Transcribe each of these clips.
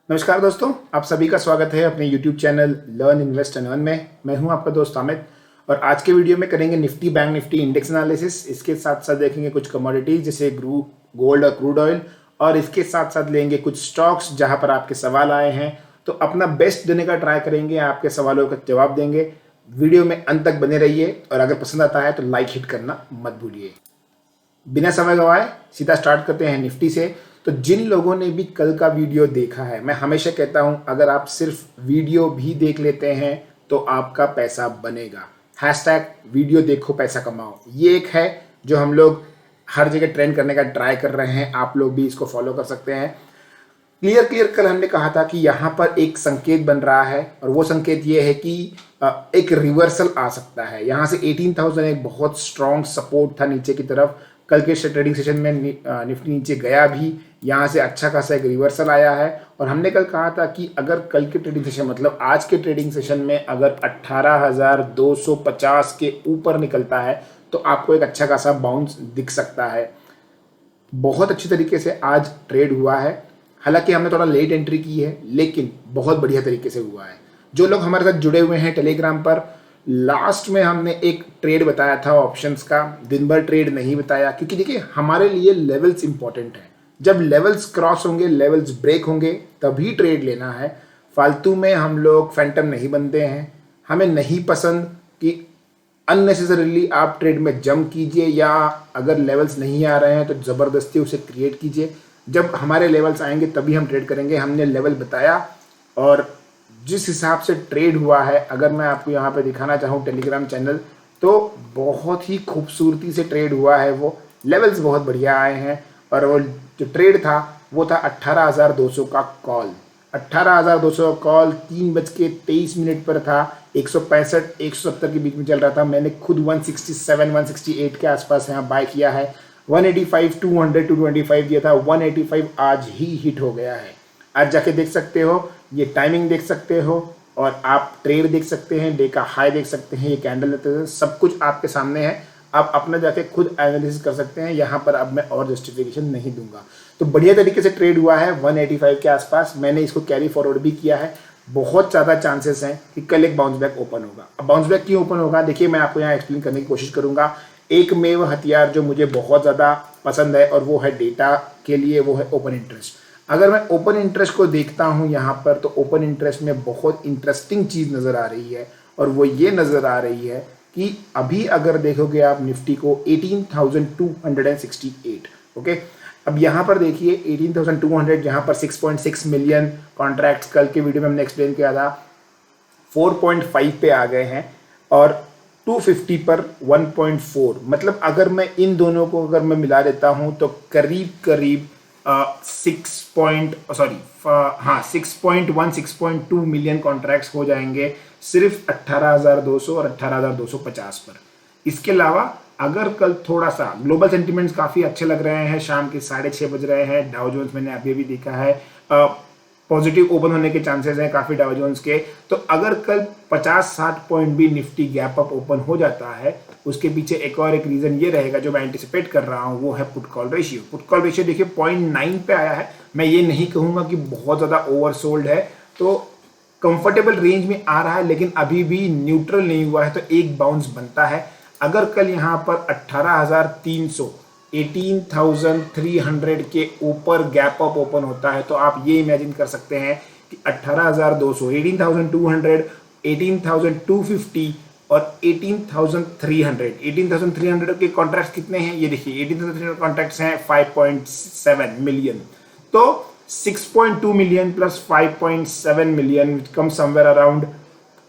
नमस्कार दोस्तों, आप सभी का स्वागत है अपने YouTube channel learn invest and earn में। मैं हूं आपका दोस्त अमित और आज के वीडियो में करेंगे Nifty bank Nifty index analysis. इसके साथ साथ देखेंगे कुछ कमोडिटीज जैसे गोल्ड और क्रूड ऑयल, और इसके साथ साथ लेंगे कुछ स्टॉक्स जहां पर आपके सवाल आए हैं। तो अपना बेस्ट देने का ट्राई करेंगे, आपके सवालों का जवाब देंगे। वीडियो में अंत तक बने रहिए और अगर पसंद आता है तो लाइक हिट करना मत भूलिए। बिना समय गवाए सीधा स्टार्ट करते हैं निफ्टी से। तो जिन लोगों ने भी कल का वीडियो देखा है, मैं हमेशा कहता हूं अगर आप सिर्फ वीडियो भी देख लेते हैं तो आपका पैसा बनेगा। हैशटैग वीडियो देखो पैसा कमाओ, ये एक है जो हम लोग हर जगह ट्रेंड करने का ट्राई कर रहे हैं। आप लोग भी इसको फॉलो कर सकते हैं। क्लियर कल हमने कहा था कि यहाँ पर एक संकेत बन रहा है और वो संकेत ये है कि एक रिवर्सल आ सकता है। यहाँ से 18,000 एक बहुत स्ट्रॉन्ग सपोर्ट था नीचे की तरफ। कल के ट्रेडिंग सेशन में निफ्टी नीचे गया भी, यहाँ से अच्छा खासा एक रिवर्सल आया है। और हमने कल कहा था कि अगर कल के ट्रेडिंग सेशन मतलब आज के ट्रेडिंग सेशन में अगर 18,250 के ऊपर निकलता है तो आपको एक अच्छा खासा बाउंस दिख सकता है। बहुत अच्छी तरीके से आज ट्रेड हुआ है। हालांकि हमने थोड़ा लेट एंट्री की है लेकिन बहुत बढ़िया तरीके से हुआ है। जो लोग हमारे साथ जुड़े हुए हैं टेलीग्राम पर, लास्ट में हमने एक ट्रेड बताया था ऑप्शंस का, दिन भर ट्रेड नहीं बताया क्योंकि देखिए हमारे लिए लेवल्स इंपॉर्टेंट है। जब लेवल्स क्रॉस होंगे, लेवल्स ब्रेक होंगे तभी ट्रेड लेना है। फालतू में हम लोग फैंटम नहीं बनते हैं। हमें नहीं पसंद कि अननेसेसरीली आप ट्रेड में जंप कीजिए या अगर लेवल्स नहीं आ रहे हैं तो ज़बरदस्ती उसे क्रिएट कीजिए। जब हमारे लेवल्स आएंगे तभी हम ट्रेड करेंगे। हमने लेवल बताया और जिस हिसाब से ट्रेड हुआ है, अगर मैं आपको यहाँ पे दिखाना चाहूँ टेलीग्राम चैनल, तो बहुत ही खूबसूरती से ट्रेड हुआ है। वो लेवल्स बहुत बढ़िया आए हैं और वो जो ट्रेड था वो था 18,200 का कॉल। 18,200 का कॉल 3:23 पर था। 165 170 के बीच में चल रहा था। मैंने खुद 167 168 के आसपास यहाँ बाय किया है। 185 200 225 दिया था। 185 आज ही हिट हो गया है। आज जाके देख सकते हो, ये टाइमिंग देख सकते हो और आप ट्रेड देख सकते हैं, डे का हाई देख सकते हैं, ये कैंडल देते हैं, सब कुछ आपके सामने है। आप अपना जाके खुद एनालिसिस कर सकते हैं। यहाँ पर अब मैं और जस्टिफिकेशन नहीं दूंगा। तो बढ़िया तरीके से ट्रेड हुआ है 185 के आसपास। मैंने इसको कैरी फॉरवर्ड भी किया है। बहुत ज़्यादा चांसेस हैं कि कल एक बाउंस बैक ओपन होगा। अब बाउंस बैक क्यों ओपन होगा, देखिए मैं आपको यहाँ एक्सप्लेन करने की कोशिश करूंगा। एक मेव हथियार जो मुझे बहुत ज़्यादा पसंद है और वो है डेटा के लिए, वो है ओपन इंटरेस्ट। अगर मैं ओपन इंटरेस्ट को देखता हूं यहाँ पर, तो ओपन इंटरेस्ट में बहुत इंटरेस्टिंग चीज़ नज़र आ रही है और वो ये नज़र आ रही है कि अभी अगर देखोगे आप निफ्टी को 18,268, ओके। अब यहाँ पर देखिए 18,200, जहाँ पर 6.6 मिलियन कॉन्ट्रैक्ट्स कल के वीडियो में हमने एक्सप्लेन किया था 4.5 पे आ गए हैं और 250 पर 1.4। मतलब अगर मैं इन दोनों को अगर मैं मिला देता हूँ तो करीब करीब 6.2 मिलियन कॉन्ट्रैक्ट्स हो जाएंगे सिर्फ 18,200 और 18,250 पर। इसके अलावा अगर कल थोड़ा सा ग्लोबल सेंटिमेंट्स काफ़ी अच्छे लग रहे हैं, शाम के 6:30 बज रहे हैं, डाउ जोन्स मैंने अभी भी देखा है पॉजिटिव ओपन होने के चांसेस हैं काफ़ी डाउ जोन्स के। तो अगर कल 50-60 पॉइंट भी निफ्टी गैप अप ओपन हो जाता है, उसके पीछे एक और एक रीज़न ये रहेगा जो मैं एंटिसिपेट कर रहा हूँ, वो है put call ratio. Put call ratio देखिए 0.9 पे आया है। मैं ये नहीं कहूँगा कि बहुत ज़्यादा ओवरसोल्ड है, तो कंफर्टेबल रेंज में आ रहा है लेकिन अभी भी न्यूट्रल नहीं हुआ है, तो एक बाउंस बनता है। अगर कल यहाँ पर 18,300 18,300 के ऊपर गैप अप ओपन होता है तो आप ये इमेजिन कर सकते हैं कि 18,200 18,200 18,250 और 18,300 के कॉन्ट्रैक्ट्स कितने हैं ये देखिए। 18,300 कॉन्ट्रैक्ट्स हैं 5.7 मिलियन। तो 6.2 million plus 5.7 million come somewhere around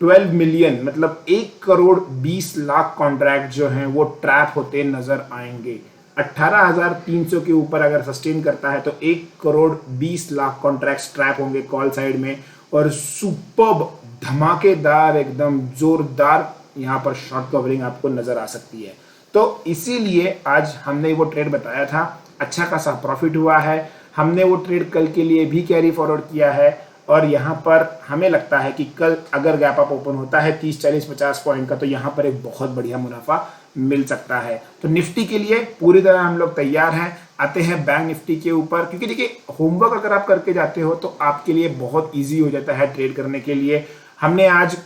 12 million, मतलब 1,20,00,000 कॉन्ट्रैक्ट जो हैं वो ट्रैप होते नजर आएंगे। 18,300 के ऊपर अगर सस्टेन करता है तो 1,20,00,000 कॉन्ट्रैक्ट्स ट्रैप होंगे कॉल साइड में और सुपर्ब धमाकेदार एकदम जोरदार यहाँ पर शॉर्ट कवरिंग आपको नजर आ सकती है। तो इसीलिए आज हमने वो ट्रेड बताया था, अच्छा खासा प्रॉफिट हुआ है। हमने वो ट्रेड कल के लिए भी कैरी फॉरवर्ड किया है और यहाँ पर हमें लगता है कि कल अगर गैप अप ओपन होता है 30, 40, 50 पॉइंट का, तो यहाँ पर एक बहुत बढ़िया मुनाफा मिल सकता है। तो निफ्टी के लिए पूरी तरह हम लोग तैयार हैं। आते हैं बैंक निफ्टी के ऊपर, क्योंकि देखिए होमवर्क अगर आप करके जाते हो तो आपके लिए बहुत ईजी हो जाता है ट्रेड करने के लिए। हमने आज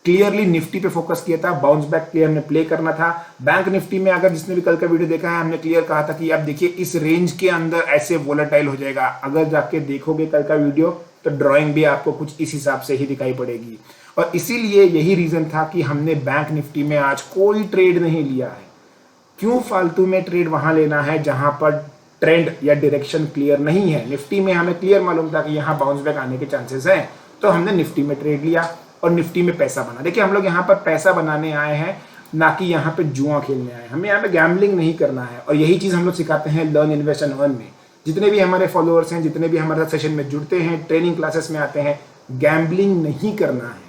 क्लियरली निफ्टी पे फोकस किया था, बाउंस बैक क्लियर हमने प्ले करना था। बैंक निफ्टी में अगर जिसने भी कल का वीडियो देखा है, हमने क्लियर कहा था कि अब देखिए इस रेंज के अंदर ऐसे वोलेटाइल हो जाएगा। अगर जाके देखोगे कल का वीडियो तो ड्राइंग भी आपको कुछ इस हिसाब से ही दिखाई पड़ेगी, और इसीलिए यही रीजन था कि हमने बैंक निफ्टी में आज कोई ट्रेड नहीं लिया है। क्यों फालतू में ट्रेड वहां लेना है जहां पर ट्रेंड या डायरेक्शन क्लियर नहीं है। निफ्टी में हमें क्लियर मालूम था कि यहाँ बाउंस बैक आने के चांसेस हैं, तो हमने निफ्टी में ट्रेड लिया और निफ्टी में पैसा बना। देखिए हम लोग यहाँ पर पैसा बनाने आए हैं, ना कि यहाँ पे जुआ खेलने आए हैं। हमें यहाँ पे गैम्बलिंग नहीं करना है, और यही चीज़ हम लोग सिखाते हैं लर्न इन्वेस्ट एंड अर्न में। जितने भी हमारे फॉलोअर्स हैं, जितने भी हमारे सेशन में जुड़ते हैं, ट्रेनिंग क्लासेस में आते हैं, गैम्बलिंग नहीं करना है।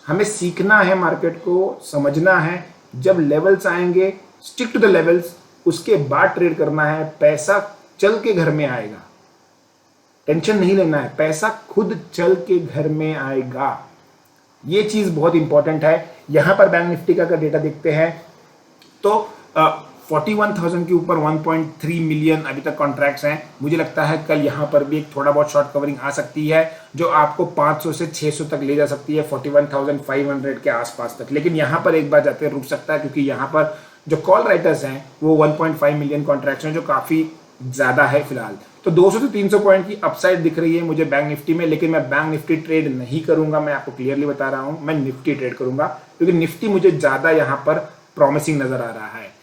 हमें सीखना है, मार्केट को समझना है। जब लेवल्स आएंगे स्टिक टू द लेवल्स, उसके बाद ट्रेड करना है। पैसा चल के घर में आएगा, टेंशन नहीं लेना है, पैसा खुद चल के घर में आएगा। ये चीज बहुत इंपॉर्टेंट है। यहां पर बैंक निफ्टी का अगर डेटा देखते हैं तो 41,000 के ऊपर 1.3 मिलियन अभी तक कॉन्ट्रैक्ट्स हैं। मुझे लगता है कल यहां पर भी एक थोड़ा बहुत शॉर्ट कवरिंग आ सकती है, जो आपको 500 से 600 तक ले जा सकती है, 41,500 के आसपास तक। लेकिन यहां पर एक बार जाते रुक सकता है, क्योंकि यहां पर जो कॉल राइटर्स हैं वो 1.5 मिलियन कॉन्ट्रैक्ट्स हैं, जो काफी ज्यादा है फिलहाल। तो 200 से 300 पॉइंट की अपसाइड दिख रही है मुझे बैंक निफ्टी में, लेकिन मैं बैंक निफ्टी ट्रेड नहीं करूंगा। मैं आपको क्लियरली बता रहा हूं, मैं निफ्टी ट्रेड करूंगा, क्योंकि निफ्टी मुझे ज्यादा यहां पर प्रॉमिसिंग नजर आ रहा है।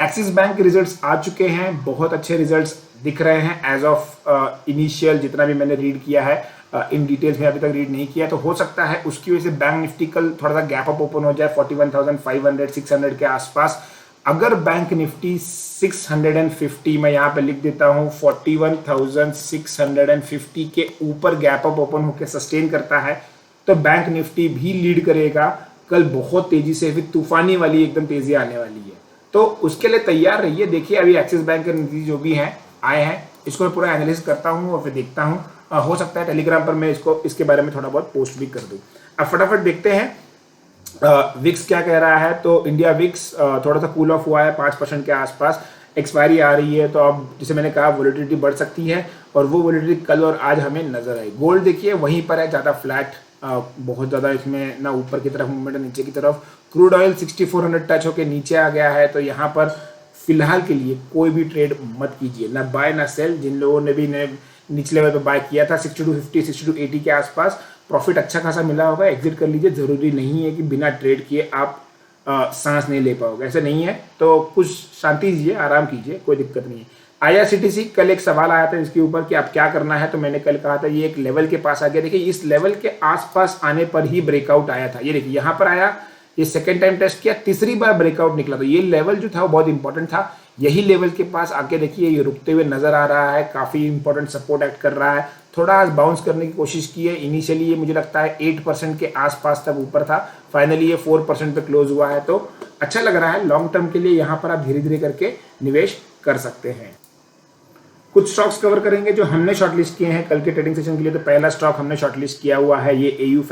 एक्सिस बैंक के रिजल्ट्स आ चुके हैं, बहुत अच्छे रिजल्ट्स दिख रहे हैं एज ऑफ इनिशियल, जितना भी मैंने रीड किया है। इन डिटेल्स में अभी तक रीड नहीं किया, तो हो सकता है उसकी वजह से बैंक निफ्टी कल थोड़ा सा गैप अप ओपन हो जाए 41,500 600 के आसपास। अगर बैंक निफ्टी 650, मैं यहाँ पे लिख देता हूँ 41,650 के ऊपर गैप अप ओपन होकर सस्टेन करता है, तो बैंक निफ्टी भी लीड करेगा कल बहुत तेजी से। फिर तूफानी वाली एकदम तेजी आने वाली है, तो उसके लिए तैयार रहिए। देखिए अभी एक्सिस बैंक के नतीजे जो भी हैं आए हैं, इसको मैं पूरा एनालिसिस करता हूँ और फिर देखता हूँ। हो सकता है टेलीग्राम पर मैं इसके बारे में थोड़ा बहुत पोस्ट भी कर दूँ। अब फटाफट देखते हैं विक्स क्या कह रहा है। तो इंडिया विक्स थोड़ा सा कूल ऑफ हुआ है 5% के आसपास। एक्सपायरी आ रही है, तो अब जैसे मैंने कहा वोलेटिलिटी बढ़ सकती है, और वो वोलेटिलिटी कल और आज हमें नजर आई। गोल्ड देखिए वहीं पर है, ज़्यादा फ्लैट, बहुत ज़्यादा इसमें ना ऊपर की तरफ मूवमेंट है नीचे की तरफ। क्रूड ऑयल 6400 टच होकर नीचे आ गया है, तो यहाँ पर फिलहाल के लिए कोई भी ट्रेड मत कीजिए, ना बाय ना सेल। जिन लोगों ने भी निचले लेवल पर बाय किया था 6250 6280 के आसपास, प्रॉफिट अच्छा खासा मिला होगा, एग्जिट कर लीजिए। जरूरी नहीं है कि बिना ट्रेड किए आप सांस नहीं ले पाओगे, ऐसे नहीं है। तो कुछ शांति दीजिए, आराम कीजिए, कोई दिक्कत नहीं है। IRCTC कल एक सवाल आया था इसके ऊपर कि आप क्या करना है, तो मैंने कल कहा था ये एक लेवल के पास आ गया। देखिए इस लेवल के आसपास आने पर ही ब्रेकआउट आया था। ये देखिए यहाँ पर आया, ये सेकेंड टाइम टेस्ट किया, तीसरी बार ब्रेकआउट निकला। तो ये लेवल जो था वो बहुत इंपॉर्टेंट था। यही लेवल के पास आके देखिए ये रुकते हुए नजर आ रहा है, काफी इंपॉर्टेंट सपोर्ट एक्ट कर रहा है। थोड़ा आज बाउंस करने की कोशिश की है। इनिशियली ये मुझे लगता है 8% के आसपास तक ऊपर था, फाइनली ये 4% पे क्लोज हुआ है, तो अच्छा लग रहा है। लॉन्ग टर्म के लिए यहाँ पर आप धीरे धीरे करके निवेश कर सकते हैं। कुछ स्टॉक्स कवर करेंगे जो हमने शॉर्टलिस्ट किए हैं कल के ट्रेडिंग सेशन के लिए। तो पहला स्टॉक हमने शॉर्टलिस्ट किया हुआ है, ये AU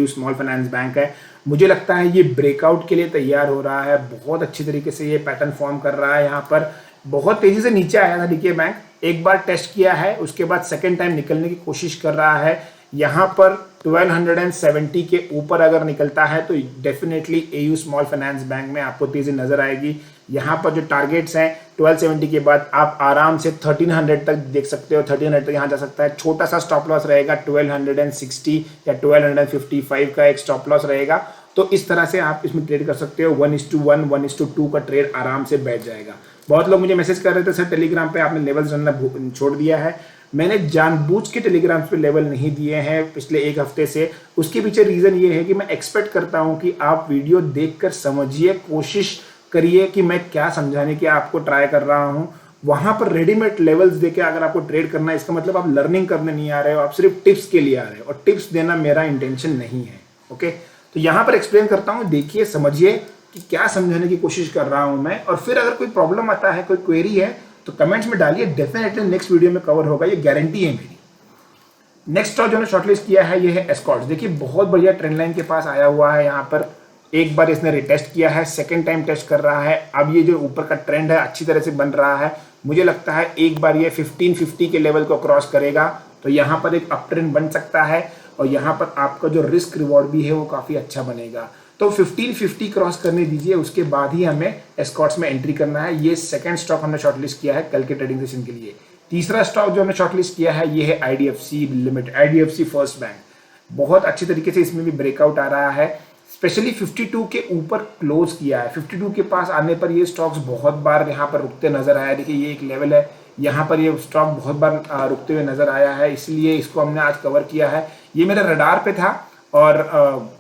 स्मॉल फाइनेंस बैंक है। मुझे लगता है ये ब्रेकआउट के लिए तैयार हो रहा है, बहुत अच्छी तरीके से ये पैटर्न फॉर्म कर रहा है। यहाँ पर बहुत तेजी से नीचे आया था, देखिए बैंक एक बार टेस्ट किया है, उसके बाद सेकेंड टाइम निकलने की कोशिश कर रहा है। यहाँ पर 1270 के ऊपर अगर निकलता है तो definitely AU small finance bank में आपको तेजी नजर आएगी। यहाँ पर जो टारगेट्स हैं 1270 के बाद आप आराम से 1300 तक देख सकते हो, 1300 तक यहाँ जा सकता है। छोटा सा स्टॉप लॉस रहेगा 1260 या 1255 का एक स्टॉप लॉस रहेगा। तो इस तरह से आप इसमें ट्रेड कर सकते हो। 1:1 1:2 का ट्रेड आराम से बैठ जाएगा। बहुत लोग मुझे मैसेज कर रहे थे सर टेलीग्राम पे आपने लेवल्स जानना छोड़ दिया है। मैंने जानबूझ के टेलीग्राम पे लेवल नहीं दिए हैं पिछले एक हफ्ते से। उसके पीछे रीजन ये है कि मैं एक्सपेक्ट करता हूं कि आप वीडियो देखकर समझिए, कोशिश करिए कि मैं क्या समझाने की आपको ट्राई कर रहा हूं। वहां पर रेडीमेड लेवल्स देके अगर आपको ट्रेड करना है, इसका मतलब आप लर्निंग करने नहीं आ रहे हो, आप सिर्फ टिप्स के लिए आ रहे हो, और टिप्स देना मेरा इंटेंशन नहीं है। ओके, तो यहाँ पर एक्सप्लेन करता हूँ, देखिए समझिए कि क्या समझाने की कोशिश कर रहा हूं मैं। और फिर अगर कोई प्रॉब्लम आता है, कोई क्वेरी है, तो कमेंट्स में डालिए, डेफिनेटली नेक्स्ट वीडियो में कवर होगा, ये गारंटी है मेरी। नेक्स्ट स्टॉक जो मैंने शॉर्टलिस्ट किया है ये है एस्कॉर्ट्स। देखिए बहुत बढ़िया ट्रेंड लाइन के पास आया हुआ है, यहाँ पर एक बार इसने रिटेस्ट किया है, सेकेंड टाइम टेस्ट कर रहा है। अब ये जो ऊपर का ट्रेंड है अच्छी तरह से बन रहा है। मुझे लगता है एक बार ये 1550 के लेवल को क्रॉस करेगा तो यहाँ पर एक अप ट्रेंड बन सकता है और यहाँ पर आपका जो रिस्क रिवॉर्ड भी है वो काफ़ी अच्छा बनेगा। तो 1550 क्रॉस करने दीजिए, उसके बाद ही हमें एस्कॉर्ट्स में एंट्री करना है। ये सेकंड स्टॉक हमने शॉर्टलिस्ट किया है कल के ट्रेडिंग सेशन के लिए। तीसरा स्टॉक जो हमने शॉर्टलिस्ट किया है ये है IDFC limited, IDFC first bank. बहुत अच्छी तरीके से इसमें भी ब्रेकआउट आ रहा है, स्पेशली 52 के ऊपर क्लोज किया है। 52 के पास आने पर ये स्टॉक्स बहुत बार यहाँ पर रुकते नजर आया। देखिए ये एक लेवल है, यहाँ पर ये स्टॉक बहुत बार रुकते हुए नजर आया है, इसलिए इसको हमने आज कवर किया है। ये मेरे रडार पे था और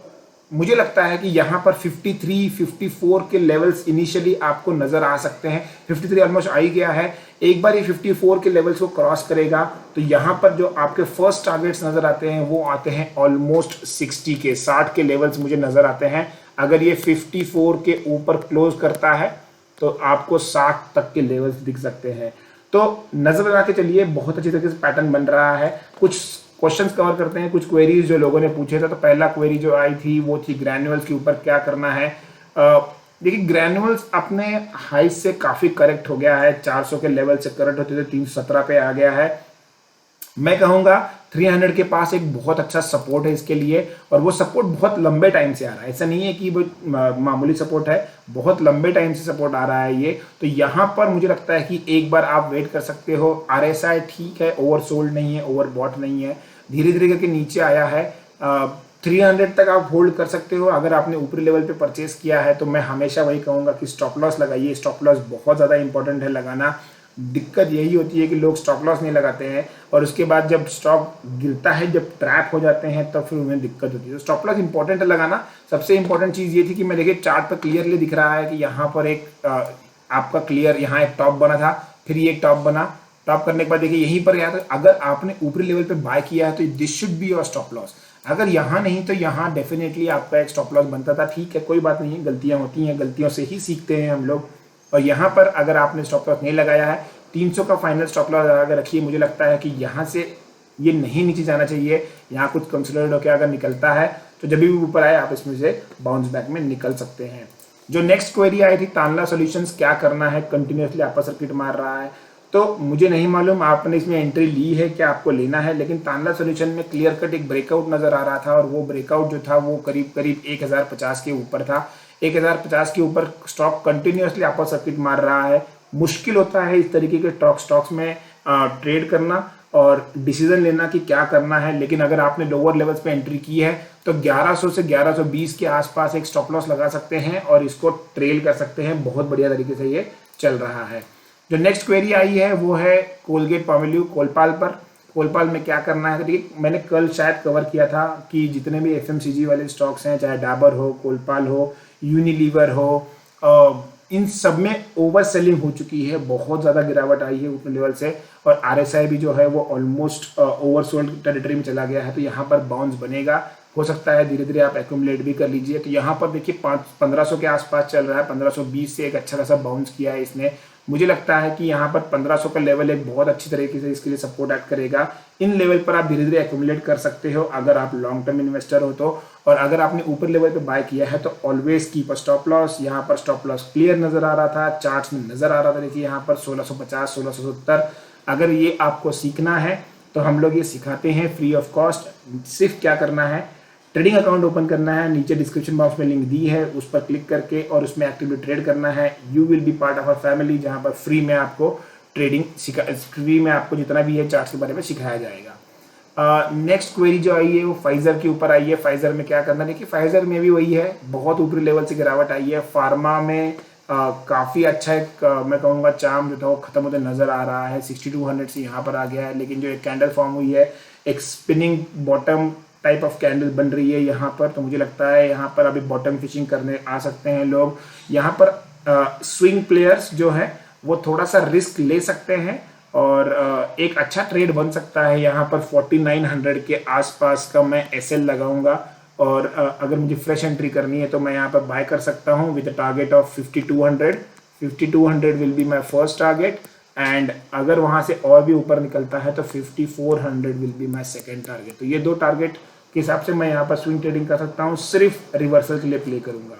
मुझे लगता है कि यहाँ पर 53, 54 के लेवल्स इनिशियली आपको नजर आ सकते हैं। 53 ऑलमोस्ट आ ही गया है, एक बार ये 54 के लेवल्स को क्रॉस करेगा तो यहाँ पर जो आपके फर्स्ट टारगेट्स नजर आते हैं वो आते हैं ऑलमोस्ट 60 के, 60 के लेवल्स मुझे नजर आते हैं। अगर ये 54 के ऊपर क्लोज करता है तो आपको 60 तक के लेवल्स दिख सकते हैं। तो नजर लगा के चलिए, बहुत अच्छी तरीके से पैटर्न बन रहा है। कुछ क्वेश्चंस कवर करते हैं, कुछ क्वेरीज जो लोगों ने पूछे थे। तो पहला क्वेरी जो आई थी वो थी ग्रैन्युअल्स के ऊपर क्या करना है। देखिए ग्रैन्युअल्स अपने हाई से काफी करेक्ट हो गया है, 400 के लेवल से करेक्ट होते थे 317 पे आ गया है। मैं कहूंगा 300 के पास एक बहुत अच्छा सपोर्ट है इसके लिए, और वो सपोर्ट बहुत लंबे टाइम से आ रहा है। ऐसा नहीं है कि वो मामूली सपोर्ट है, बहुत लंबे टाइम से सपोर्ट आ रहा है ये। तो यहाँ पर मुझे लगता है कि एक बार आप वेट कर सकते हो। आरएसआई ठीक है, ओवरसोल्ड नहीं है, ओवरबॉट नहीं है, धीरे धीरे करके नीचे आया है। 300 तक आप होल्ड कर सकते हो। अगर आपने ऊपरी लेवल पे परचेस किया है तो मैं हमेशा वही कहूंगा कि स्टॉप लॉस लगाइए। स्टॉप लॉस बहुत ज़्यादा इंपॉर्टेंट है लगाना। दिक्कत यही होती है कि लोग स्टॉप लॉस नहीं लगाते हैं और उसके बाद जब स्टॉक गिरता है, जब ट्रैप हो जाते हैं, तब फिर उन्हें दिक्कत होती है। तो स्टॉप लॉस इंपॉर्टेंट है लगाना। सबसे इंपॉर्टेंट चीज़ ये थी कि मैं देखिए चार्ट पर क्लियरली दिख रहा है कि यहाँ पर एक आपका क्लियर यहाँ एक टॉप बना था, फिर ये एक टॉप बना। टॉप करने के बाद देखिए यहीं पर गया, तो अगर आपने ऊपरी लेवल पे बाय किया है तो this should be your stop loss. अगर यहाँ नहीं तो यहाँ डेफिनेटली आपका एक स्टॉप लॉस बनता था। ठीक है, कोई बात नहीं है, गलतियां होती हैं, गलतियों से ही सीखते हैं हम लोग। और यहाँ पर अगर आपने स्टॉप लॉस नहीं लगाया है, 300 का फाइनल स्टॉप लॉस लगा कर रखिए। मुझे लगता है कि यहाँ से ये नहीं नीचे जाना चाहिए। यहाँ कुछ कंसिडर्ड होकर अगर निकलता है तो जब भी ऊपर आए आप इसमें से बाउंस बैक में निकल सकते हैं। जो नेक्स्ट क्वेरी आई थी तानला सॉल्यूशंस क्या करना है, कंटिन्यूसली अपर सर्किट मार रहा है। तो मुझे नहीं मालूम आपने इसमें एंट्री ली है क्या, आपको लेना है, लेकिन तानला सॉल्यूशन में क्लियर कट एक ब्रेकआउट नजर आ रहा था और वो ब्रेकआउट जो था वो करीब करीब 1050 के ऊपर था। 1050 के ऊपर स्टॉक कंटिन्यूसली अपर सर्किट मार रहा है। मुश्किल होता है इस तरीके के स्टॉक्स में ट्रेड करना और डिसीजन लेना कि क्या करना है, लेकिन अगर आपने लोअर लेवल्स पे एंट्री की है तो 1100 से 1120 के आसपास एक स्टॉप लॉस लगा सकते हैं और इसको ट्रेल कर सकते हैं। बहुत बढ़िया तरीके से ये चल रहा है। जो नेक्स्ट क्वेरी आई है वो है कोलगेट पामोलिव कोलपाल पर। कोलपाल में क्या करना है, देखिए मैंने कल शायद कवर किया था कि जितने भी एफएमसीजी वाले स्टॉक्स हैं, चाहे डाबर हो, कोलपाल हो, यूनिलीवर हो, इन सब में ओवर सेलिंग हो चुकी है, बहुत ज़्यादा गिरावट आई है ऊपर लेवल से, और आरएसआई भी जो है वो ऑलमोस्ट ओवरसोल्ड टेरिटरी में चला गया है। तो यहाँ पर बाउंस बनेगा, हो सकता है धीरे धीरे आप एक्यूमुलेट भी कर लीजिए। तो यहाँ पर देखिए 1500 के आसपास चल रहा है, 1520 से एक अच्छा खासा बाउंस किया है इसने। मुझे लगता है कि यहाँ पर 1500 का लेवल एक बहुत अच्छी तरीके से इसके लिए सपोर्ट एक्ट करेगा। इन लेवल पर आप धीरे धीरे एक्यूमुलेट कर सकते हो अगर आप लॉन्ग टर्म इन्वेस्टर हो तो। और अगर आपने ऊपर लेवल पे बाय किया है तो always keep a stop loss. यहाँ पर स्टॉप लॉस क्लियर नजर आ रहा था, चार्ट्स में नजर आ रहा था। देखिए यहाँ पर 1650, 1670। अगर ये आपको सीखना है तो हम लोग ये सिखाते हैं फ्री ऑफ कॉस्ट। सिर्फ क्या करना है, ट्रेडिंग अकाउंट ओपन करना है, नीचे डिस्क्रिप्शन बॉक्स में लिंक दी है, उस पर क्लिक करके और उसमें एक्टिवली ट्रेड करना है। You will be part of a family जहां पर फ्री में आपको ट्रेडिंग फ्री में आपको जितना भी है चार्ट्स के बारे में सिखाया जाएगा। नेक्स्ट क्वेरी जो आई है वो फाइजर के ऊपर आई है। फाइजर में क्या करना है, देखिए फाइजर में भी वही है, बहुत ऊपरी लेवल से गिरावट आई है। फार्मा में काफ़ी अच्छा एक मैं कहूँगा चार्म जो था वो खत्म होते नजर आ रहा है। 6200 से यहाँ पर आ गया है, लेकिन जो एक कैंडल फॉर्म हुई है, एक spinning bottom type of candle बन रही है यहाँ पर। तो मुझे लगता है यहाँ पर अभी बॉटम फिशिंग करने आ सकते हैं लोग। यहाँ पर स्विंग प्लेयर्स जो है वो थोड़ा सा रिस्क ले सकते हैं और एक अच्छा ट्रेड बन सकता है। यहाँ पर 4900 के आसपास का मैं एसएल लगाऊंगा और अगर मुझे फ्रेश एंट्री करनी है तो मैं यहाँ पर बाय कर सकता हूँ with target of 5200। 5200 will be my first target and अगर वहाँ से और भी ऊपर निकलता है तो 5400 will be my second target. तो ये 2 टारगेट के हिसाब से मैं यहाँ पर स्विंग ट्रेडिंग कर सकता हूँ, सिर्फ रिवर्सल के लिए प्ले करूँगा।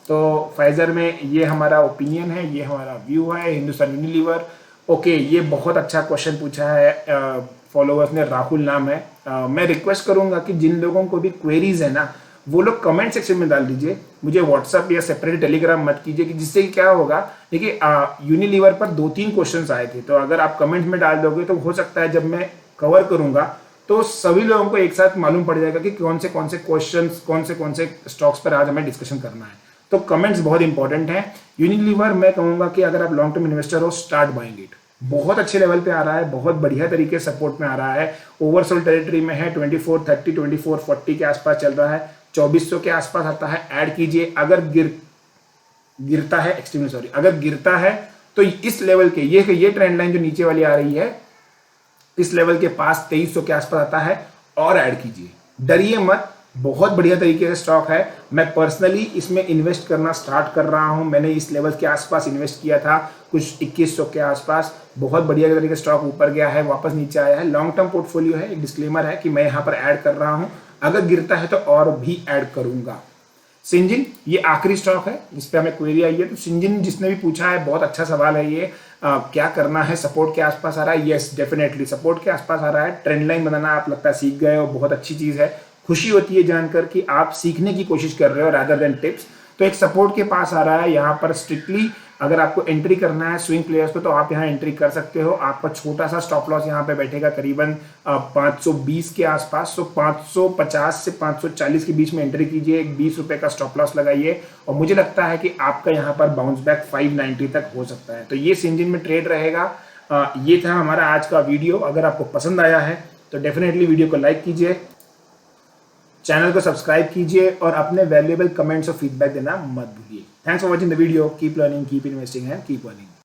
तो फाइजर में ये हमारा ओपिनियन है, ये हमारा व्यू है। हिंदुस्तान यूनिलीवर, ओके, ये बहुत अच्छा क्वेश्चन पूछा है फॉलोअर्स ने, राहुल नाम है। मैं रिक्वेस्ट करूंगा कि जिन लोगों को भी क्वेरीज है ना, वो लोग कमेंट सेक्शन में डाल दीजिए, मुझे व्हाट्सअप या सेपरेट टेलीग्राम मत कीजिए, कि जिससे कि क्या होगा, देखिए यूनिलीवर पर 2-3 क्वेश्चंस आए थे, तो अगर आप कमेंट में डाल दोगे तो हो सकता है जब मैं कवर करूंगा तो सभी लोगों को एक साथ मालूम पड़ जाएगा कि कौन से क्वेश्चंस, कौन से स्टॉक्स पर आज हमें डिस्कशन करना है। तो कमेंट्स बहुत इंपॉर्टेंट है। यूनिलीवर मैं कहूंगा कि अगर आप लॉन्ग टर्म इन्वेस्टर हो, स्टार्ट बाइंग इट। बहुत अच्छे लेवल पे आ रहा है, बहुत बढ़िया तरीके से सपोर्ट में आ रहा है, ओवरसोल्ड टेरिटरी में है, 2430 2440 के आसपास चल रहा है, 2400 के आसपास आता है, ऐड कीजिए। अगर गिरता है, एक्सट्रीमली सॉरी, अगर गिरता है तो इस लेवल के ये ट्रेंड लाइन जो नीचे वाली आ रही है, इस लेवल के पास 2300 के आसपास आता है और ऐड कीजिए। डरिए मत, बहुत बढ़िया तरीके से स्टॉक है। मैं पर्सनली इसमें इन्वेस्ट करना स्टार्ट कर रहा हूं। मैंने इस लेवल के आसपास इन्वेस्ट किया था, कुछ 2100 के आसपास। बहुत बढ़िया तरीके से स्टॉक ऊपर गया है, वापस नीचे आया है। लॉन्ग टर्म पोर्टफोलियो है, एक डिस्क्लेमर है कि मैं यहां पर ऐड कर रहा हूं, अगर गिरता है तो और भी ऐड करूंगा। सिंजिन, ये आखिरी स्टॉक है जिस पे हमें क्वेरी आई है। तो सिंजिन जिसने भी पूछा है, बहुत अच्छा सवाल है ये। क्या करना है, सपोर्ट के आसपास आ रहा है? यस, डेफिनेटली सपोर्ट के आसपास आ रहा है। ट्रेंड लाइन बनाना आप लगता है सीख गए हो, बहुत अच्छी चीज है। खुशी होती है जानकर कि आप सीखने की कोशिश कर रहे हो रादर देन टिप्स। तो एक सपोर्ट के पास आ रहा है, यहाँ पर स्ट्रिक्टली अगर आपको एंट्री करना है स्विंग प्लेयर्स पे तो आप यहाँ एंट्री कर सकते हो। आपका छोटा सा स्टॉप लॉस यहाँ पे बैठेगा करीबन 520 के आसपास। सो 550 से 540 के बीच में एंट्री कीजिए, एक 20 रुपए का स्टॉप लॉस लगाइए, और मुझे लगता है कि आपका यहाँ पर बाउंस बैक 590 तक हो सकता है। तो ये सिंजिन में ट्रेड रहेगा। ये था हमारा आज का वीडियो। अगर आपको पसंद आया है तो डेफिनेटली वीडियो को लाइक कीजिए, चैनल को सब्सक्राइब कीजिए और अपने वैल्यूएबल कमेंट्स और फीडबैक देना मत भूलिए। Thanks for watching the video. Keep learning, keep investing and keep earning.